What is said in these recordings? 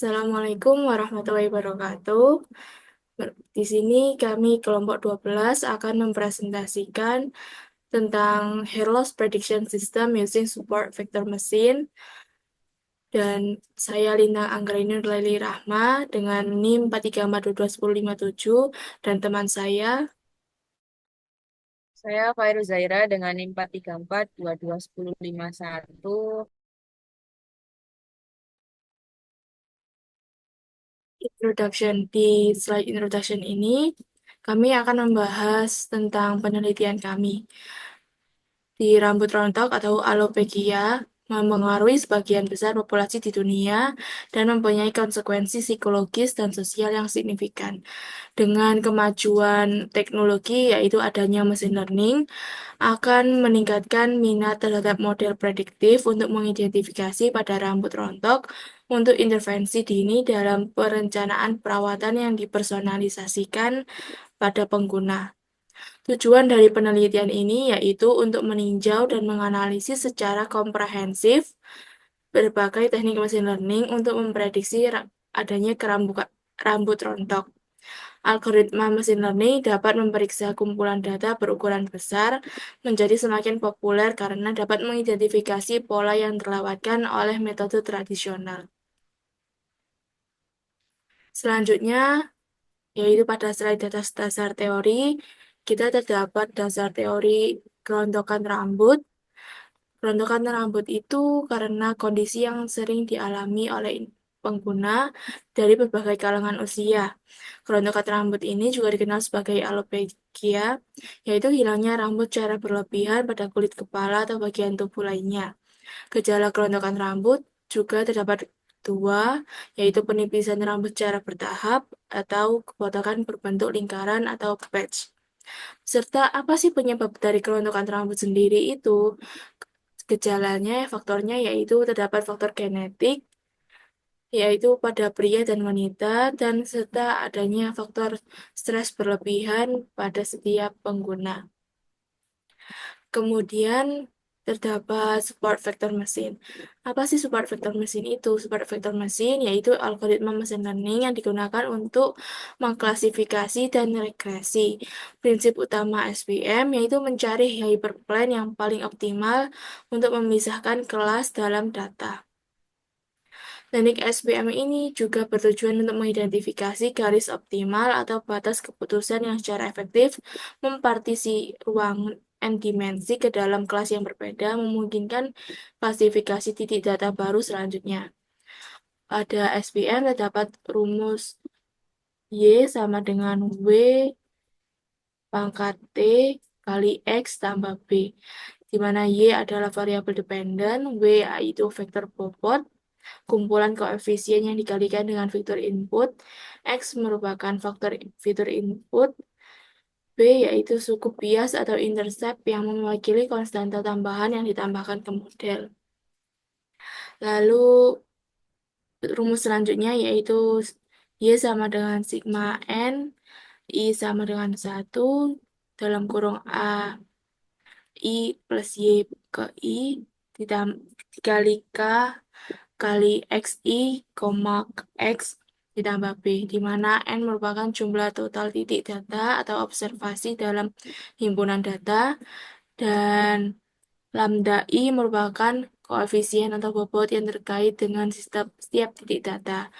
Assalamualaikum warahmatullahi wabarakatuh. Di sini kami kelompok 12 akan mempresentasikan tentang hair loss prediction system using support vector machine. Dan saya Lina Anggraini Nurlaili Rahma dengan NIM 434221057 dan teman saya. Saya Fairu Zaira dengan NIM 434221051. Di slide introduction ini kami akan membahas tentang penelitian kami. Di rambut rontok atau alopecia mempengaruhi sebagian besar populasi di dunia dan mempunyai konsekuensi psikologis dan sosial yang signifikan. Dengan kemajuan teknologi, yaitu adanya mesin learning, akan meningkatkan minat terhadap model prediktif untuk mengidentifikasi pada rambut rontok untuk intervensi dini dalam perencanaan perawatan yang dipersonalisasikan pada pengguna. Tujuan dari penelitian ini yaitu untuk meninjau dan menganalisis secara komprehensif berbagai teknik mesin learning untuk memprediksi adanya rambut rontok. Algoritma mesin learning dapat memeriksa kumpulan data berukuran besar menjadi semakin populer karena dapat mengidentifikasi pola yang terlewatkan oleh metode tradisional. Selanjutnya, yaitu pada slide data dasar teori, kita terdapat dasar teori kerontokan rambut. Kerontokan rambut itu karena kondisi yang sering dialami oleh pengguna dari berbagai kalangan usia. Kerontokan rambut ini juga dikenal sebagai alopecia, yaitu hilangnya rambut secara berlebihan pada kulit kepala atau bagian tubuh lainnya. Gejala kerontokan rambut juga terdapat dua, yaitu penipisan rambut secara bertahap atau kebotakan berbentuk lingkaran atau patch. Serta apa sih penyebab dari kerontokan rambut sendiri itu? Gejalanya, faktornya yaitu terdapat faktor genetik, yaitu pada pria dan wanita, dan serta adanya faktor stres berlebihan pada setiap pengguna. Kemudian terdapat support vector mesin. Apa sih support vector mesin itu? Support vector mesin yaitu algoritma mesin learning yang digunakan untuk mengklasifikasi dan regresi. Prinsip utama SVM yaitu mencari hyperplane yang paling optimal untuk memisahkan kelas dalam data. Teknik SPM ini juga bertujuan untuk mengidentifikasi garis optimal atau batas keputusan yang secara efektif mempartisi ruang n dimensi ke dalam kelas yang berbeda, memungkinkan klasifikasi titik data baru selanjutnya. Pada SPM terdapat rumus Y sama dengan W pangkat T kali X tambah B, di mana Y adalah variabel dependen, W yaitu vektor bobot, kumpulan koefisien yang dikalikan dengan vektor input, X merupakan faktor fitur input, B yaitu suku bias atau intercept yang mewakili konstanta tambahan yang ditambahkan ke model. Lalu rumus selanjutnya yaitu Y sama dengan sigma N, I sama dengan 1, dalam kurung A, I plus Y ke I, dikali K kali XI, X ditambah B, di mana N merupakan jumlah total titik data atau observasi dalam himpunan data, dan lambda I merupakan koefisien atau bobot yang terkait dengan sistem setiap titik data.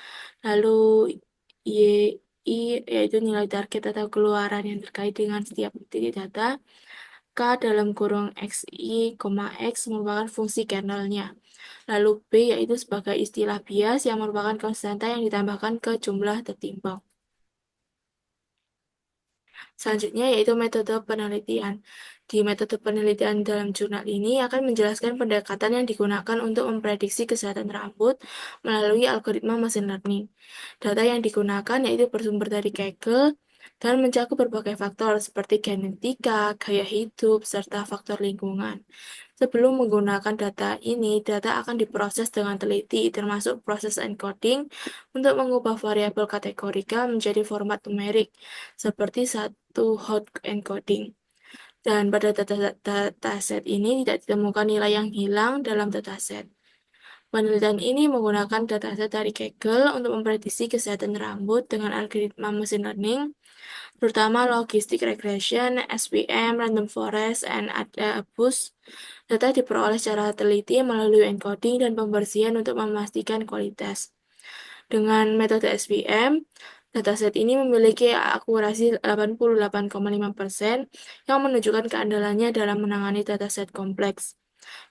Lalu YI yaitu nilai target atau keluaran yang terkait dengan setiap titik data. K dalam kurung XI, X merupakan fungsi kernelnya. Lalu B yaitu sebagai istilah bias yang merupakan konstanta yang ditambahkan ke jumlah tertimbang. Selanjutnya yaitu metode penelitian. Di metode penelitian dalam jurnal ini akan menjelaskan pendekatan yang digunakan untuk memprediksi kesehatan rambut melalui algoritma machine learning. Data yang digunakan yaitu bersumber dari Kaggle dan mencakup berbagai faktor seperti genetika, gaya hidup, serta faktor lingkungan. Sebelum menggunakan data ini, data akan diproses dengan teliti, termasuk proses encoding untuk mengubah variabel kategorikal menjadi format numerik, seperti satu hot encoding. Dan pada dataset ini tidak ditemukan nilai yang hilang dalam dataset. Penelitian ini menggunakan dataset dari Kaggle untuk memprediksi kesehatan rambut dengan algoritma machine learning, terutama logistic regression, SVM, random forest, and AdaBoost. Data diperoleh secara teliti melalui encoding dan pembersihan untuk memastikan kualitas. Dengan metode SVM, dataset ini memiliki akurasi 88,5% yang menunjukkan keandalannya dalam menangani dataset kompleks.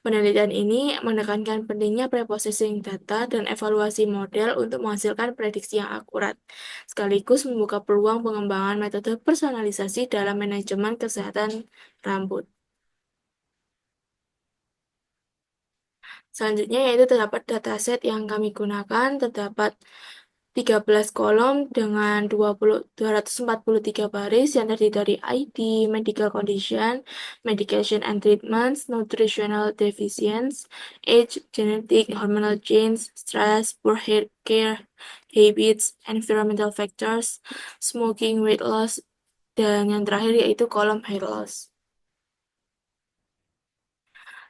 Penelitian ini menekankan pentingnya preprocessing data dan evaluasi model untuk menghasilkan prediksi yang akurat, sekaligus membuka peluang pengembangan metode personalisasi dalam manajemen kesehatan rambut. Selanjutnya yaitu terdapat dataset yang kami gunakan, terdapat 13 kolom dengan 243 baris yang terdiri dari ID, medical condition, medication and treatments, nutritional deficiencies, age, genetic, hormonal change, stress, poor hair care habits, environmental factors, smoking, weight loss, dan yang terakhir yaitu kolom hair loss.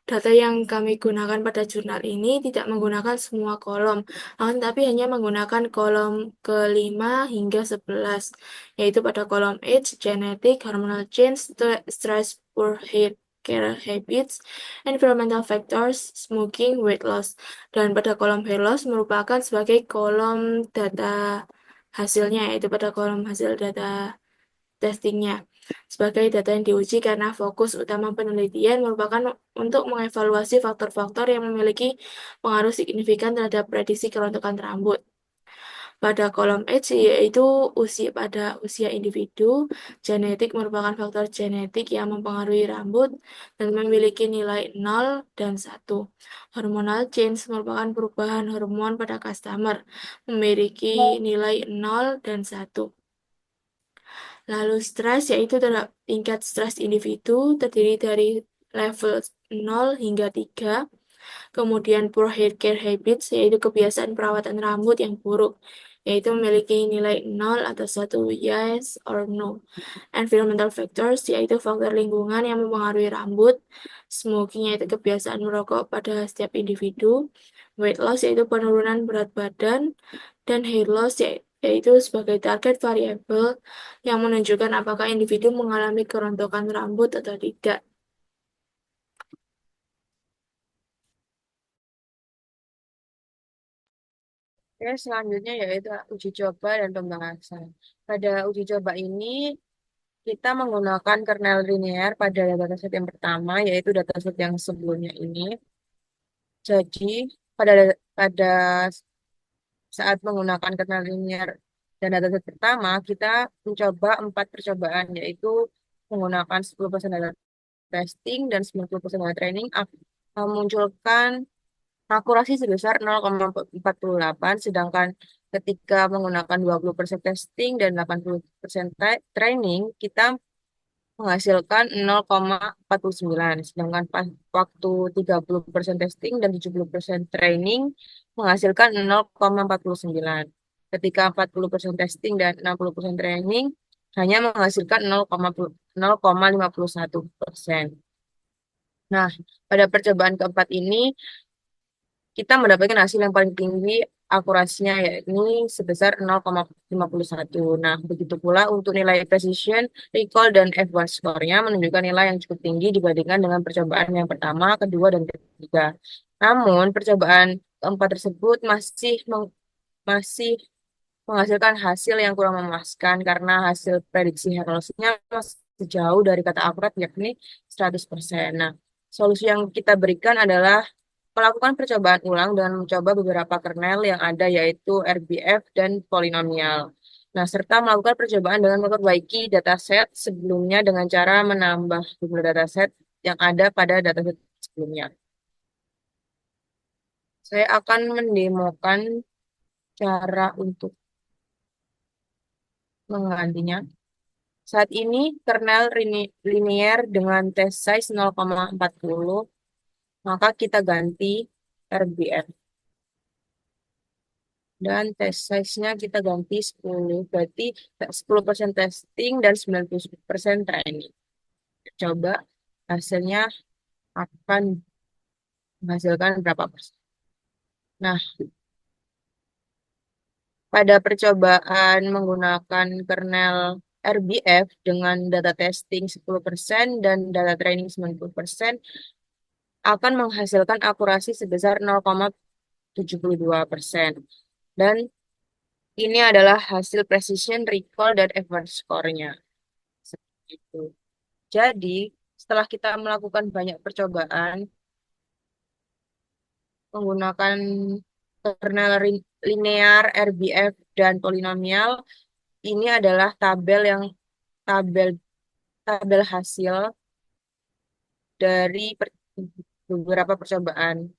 Data yang kami gunakan pada jurnal ini tidak menggunakan semua kolom, akan tetapi hanya menggunakan kolom ke-5 hingga 11, yaitu pada kolom age, genetic, hormonal change, stress, poor hair care habits, environmental factors, smoking, weight loss. Dan pada kolom hair loss merupakan sebagai kolom data hasilnya, yaitu pada kolom hasil data testingnya sebagai data yang diuji karena fokus utama penelitian merupakan untuk mengevaluasi faktor-faktor yang memiliki pengaruh signifikan terhadap prediksi kerontokan rambut. Pada kolom H yaitu pada usia individu, genetik merupakan faktor genetik yang mempengaruhi rambut dan memiliki nilai 0 dan 1. Hormonal change merupakan perubahan hormon pada customer, memiliki nilai 0 dan 1. Lalu stres yaitu tingkat stres individu terdiri dari level 0 hingga 3. Kemudian poor hair care habits yaitu kebiasaan perawatan rambut yang buruk, yaitu memiliki nilai 0 atau 1 yes or no. Environmental factors yaitu faktor lingkungan yang mempengaruhi rambut. Smoking yaitu kebiasaan merokok pada setiap individu. Weight loss yaitu penurunan berat badan. Dan hair loss yaitu sebagai target variabel yang menunjukkan apakah individu mengalami kerontokan rambut atau tidak. Oke, selanjutnya yaitu uji coba dan pembahasan. Pada uji coba ini, kita menggunakan kernel linear pada dataset yang pertama, yaitu dataset yang sebelumnya ini. Jadi, pada saat menggunakan kernel linear dan dataset pertama, kita mencoba 4 percobaan, yaitu menggunakan 10% data testing dan 90% data training, memunculkan akurasi sebesar 0,48, sedangkan ketika menggunakan 20% testing dan 80% training, kita menghasilkan 0,49. Sedangkan waktu 30% testing dan 70% training menghasilkan 0,49. Ketika 40% testing dan 60% training hanya menghasilkan 0,51%. Nah, pada percobaan keempat ini kita mendapatkan hasil yang paling tinggi akurasinya yakni sebesar 0,51. Nah, begitu pula untuk nilai precision, recall, dan F1 score-nya menunjukkan nilai yang cukup tinggi dibandingkan dengan percobaan yang pertama, kedua, dan ketiga. Namun, percobaan keempat tersebut masih menghasilkan hasil yang kurang memuaskan karena hasil prediksi hair loss-nya masih jauh dari kata akurat yakni 100%. Nah, solusi yang kita berikan adalah melakukan percobaan ulang dengan mencoba beberapa kernel yang ada yaitu RBF dan polinomial. Nah, serta melakukan percobaan dengan memperbaiki dataset sebelumnya dengan cara menambah jumlah dataset yang ada pada dataset sebelumnya. Saya akan mendemokan cara untuk menggantinya. Saat ini kernel linear dengan test size 0,40, maka kita ganti RBF. Dan test size-nya kita ganti 10, berarti 10% testing dan 90% training. Coba hasilnya akan menghasilkan berapa persen. Nah, pada percobaan menggunakan kernel RBF dengan data testing 10% dan data training 90% akan menghasilkan akurasi sebesar 0,72%. Dan ini adalah hasil precision, recall, dan average score-nya. Seperti itu. Jadi, setelah kita melakukan banyak percobaan menggunakan kernel linear, RBF, dan polinomial, ini adalah tabel tabel hasil dari beberapa percobaan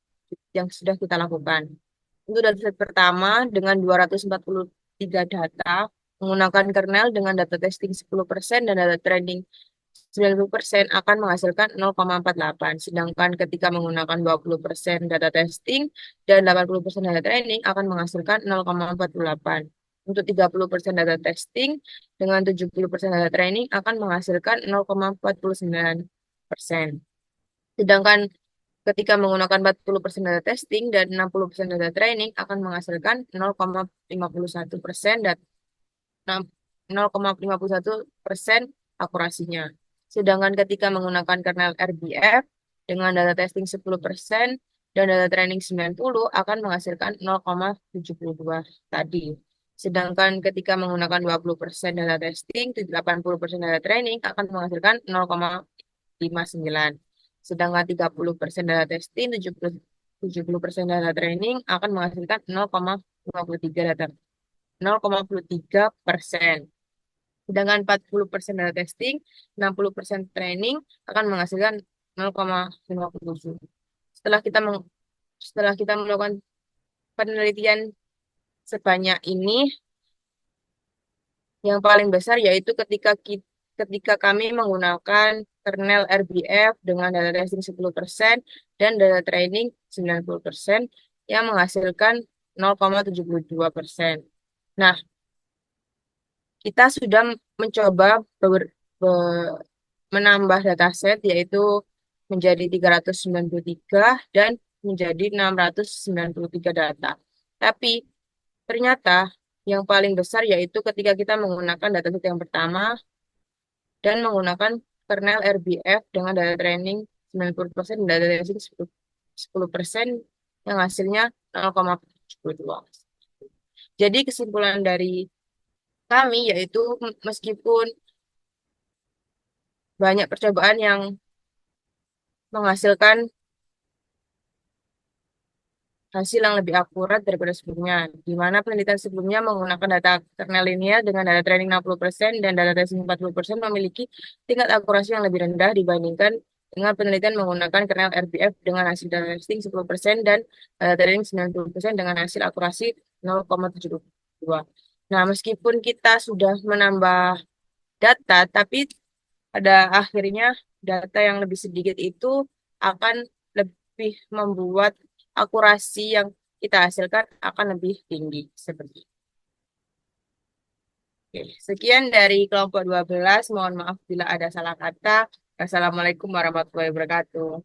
yang sudah kita lakukan. Untuk dataset pertama dengan 243 data menggunakan kernel dengan data testing 10% dan data training 90% akan menghasilkan 0,48. Sedangkan ketika menggunakan 20% data testing dan 80% data training akan menghasilkan 0,48. Untuk 30% data testing dengan 70% data training akan menghasilkan 0,49%. Sedangkan ketika menggunakan 40% data testing dan 60% data training akan menghasilkan 0,51% dan 0,51% akurasinya. Sedangkan ketika menggunakan kernel RBF dengan data testing 10% dan data training 90 akan menghasilkan 0,72 tadi. Sedangkan ketika menggunakan 20% data testing, 80% data training akan menghasilkan 0,59. Sedangkan 30% data testing, 70% data training akan menghasilkan 0,53 data 0,53%. Sedangkan 40% data testing, 60% training akan menghasilkan 0,57. Setelah kita setelah kita melakukan penelitian sebanyak ini, yang paling besar yaitu ketika kami menggunakan kernel RBF dengan data testing 10% dan data training 90% yang menghasilkan 0,72%. Nah, kita sudah mencoba menambah dataset yaitu menjadi 393 dan menjadi 693 data. Tapi ternyata yang paling besar yaitu ketika kita menggunakan dataset yang pertama dan menggunakan kernel RBF dengan data training 90% dan data tracing 10% yang hasilnya 0,72. Jadi kesimpulan dari kami yaitu meskipun banyak percobaan yang menghasilkan hasil yang lebih akurat daripada sebelumnya, di mana penelitian sebelumnya menggunakan data kernel linear dengan data training 60% dan data testing 40% memiliki tingkat akurasi yang lebih rendah dibandingkan dengan penelitian menggunakan kernel RBF dengan hasil data testing 10% dan data training 90% dengan hasil akurasi 0,72. Nah, meskipun kita sudah menambah data, tapi pada akhirnya data yang lebih sedikit itu akan lebih membuat akurasi yang kita hasilkan akan lebih tinggi seperti itu. Oke, sekian dari kelompok 12. Mohon maaf bila ada salah kata. Wassalamualaikum warahmatullahi wabarakatuh.